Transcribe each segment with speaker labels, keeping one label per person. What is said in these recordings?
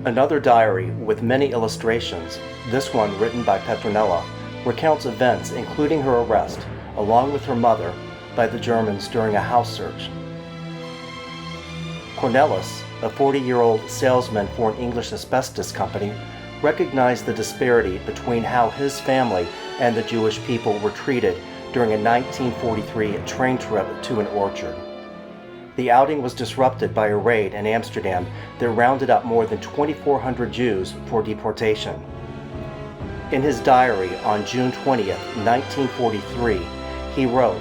Speaker 1: Another diary with many illustrations, this one written by Petronella, recounts events including her arrest, along with her mother, by the Germans during a house search. Cornelis, a 40-year-old salesman for an English asbestos company, recognized the disparity between how his family and the Jewish people were treated during a 1943 train trip to an orchard. The outing was disrupted by a raid in Amsterdam that rounded up more than 2,400 Jews for deportation. In his diary on June 20th, 1943, he wrote,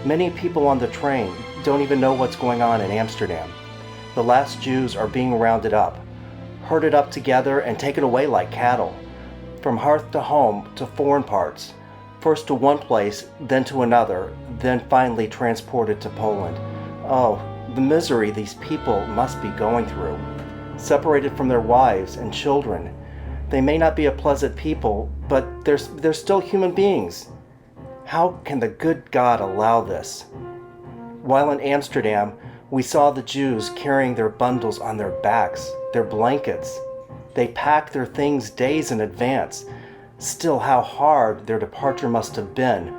Speaker 1: "Many people on the train don't even know what's going on in Amsterdam. The last Jews are being rounded up, herded up together and taken away like cattle, from hearth to home to foreign parts, first to one place, then to another, then finally transported to Poland. Oh, the misery these people must be going through. Separated from their wives and children. They may not be a pleasant people, but they're still human beings. How can the good God allow this?" While in Amsterdam, we saw the Jews carrying their bundles on their backs, their blankets. They packed their things days in advance. Still, how hard their departure must have been,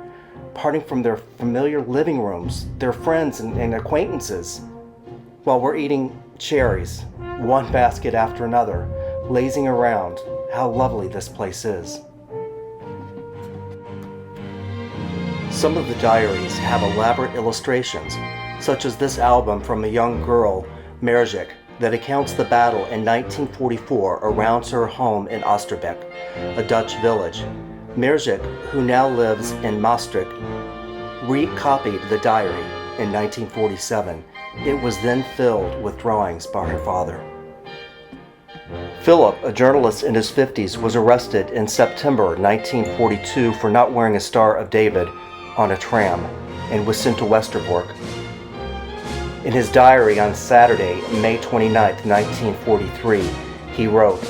Speaker 1: parting from their familiar living rooms, their friends and acquaintances. While we're eating cherries, one basket after another, lazing around, how lovely this place is. Some of the diaries have elaborate illustrations, such as this album from a young girl, Merjik, that accounts the battle in 1944 around her home in Oosterbeek, a Dutch village. Merjik, who now lives in Maastricht, recopied the diary in 1947. It was then filled with drawings by her father. Philip, a journalist in his 50s, was arrested in September 1942 for not wearing a Star of David on a tram and was sent to Westerbork. In his diary on Saturday, May 29, 1943, he wrote,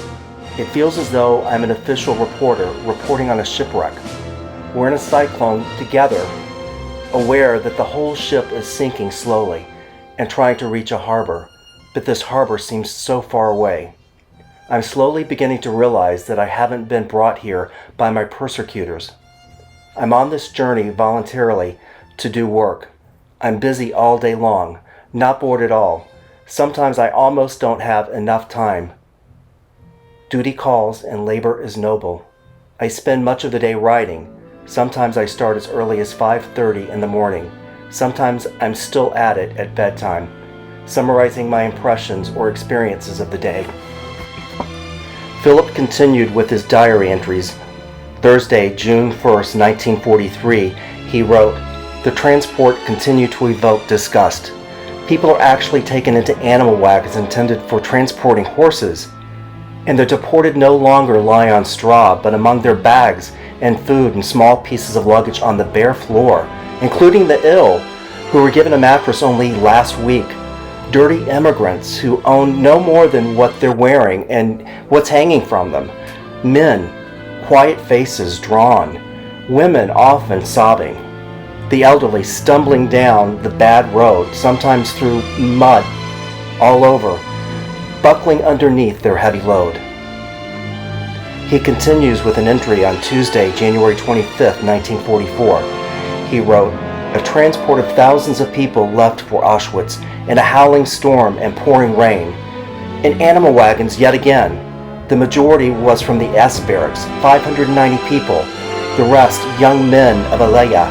Speaker 1: "It feels as though I'm an official reporter reporting on a shipwreck. We're in a cyclone together, aware that the whole ship is sinking slowly and trying to reach a harbor, but this harbor seems so far away. I'm slowly beginning to realize that I haven't been brought here by my persecutors. I'm on this journey voluntarily to do work. I'm busy all day long, not bored at all. Sometimes I almost don't have enough time. Duty calls and labor is noble. I spend much of the day writing. Sometimes I start as early as 5:30 in the morning. Sometimes I'm still at it at bedtime, summarizing my impressions or experiences of the day." Philip continued with his diary entries. Thursday, June 1st, 1943, he wrote, "The transport continued to evoke disgust. People are actually taken into animal wagons intended for transporting horses, and the deported no longer lie on straw, but among their bags and food and small pieces of luggage on the bare floor, including the ill, who were given a mattress only last week. Dirty immigrants who own no more than what they're wearing and what's hanging from them. Men, quiet faces drawn. Women often sobbing. The elderly stumbling down the bad road, sometimes through mud all over, buckling underneath their heavy load." He continues with an entry on Tuesday, January 25th, 1944. He wrote, "A transport of thousands of people left for Auschwitz in a howling storm and pouring rain. In animal wagons yet again. The majority was from the S barracks, 590 people, the rest young men of Aliyah,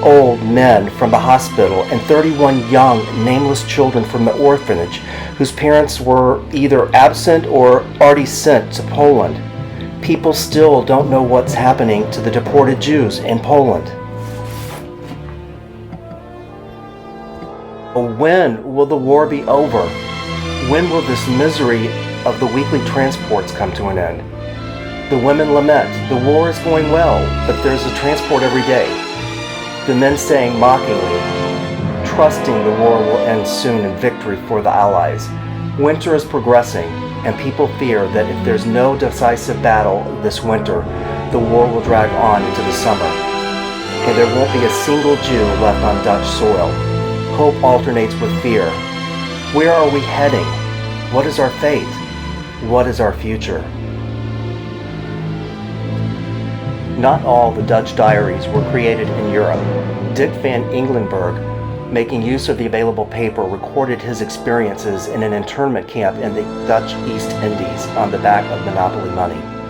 Speaker 1: old men from the hospital, and 31 young, nameless children from the orphanage whose parents were either absent or already sent to Poland. People still don't know what's happening to the deported Jews in Poland." When will the war be over? When will this misery of the weekly transports come to an end? The women lament, the war is going well, but there's a transport every day. The men saying mockingly, trusting the war will end soon in victory for the Allies. Winter is progressing, and people fear that if there's no decisive battle this winter, the war will drag on into the summer, and there won't be a single Jew left on Dutch soil. Hope alternates with fear. Where are we heading? What is our fate? What is our future? Not all the Dutch diaries were created in Europe. Dick van Englenberg, making use of the available paper, recorded his experiences in an internment camp in the Dutch East Indies on the back of monopoly money.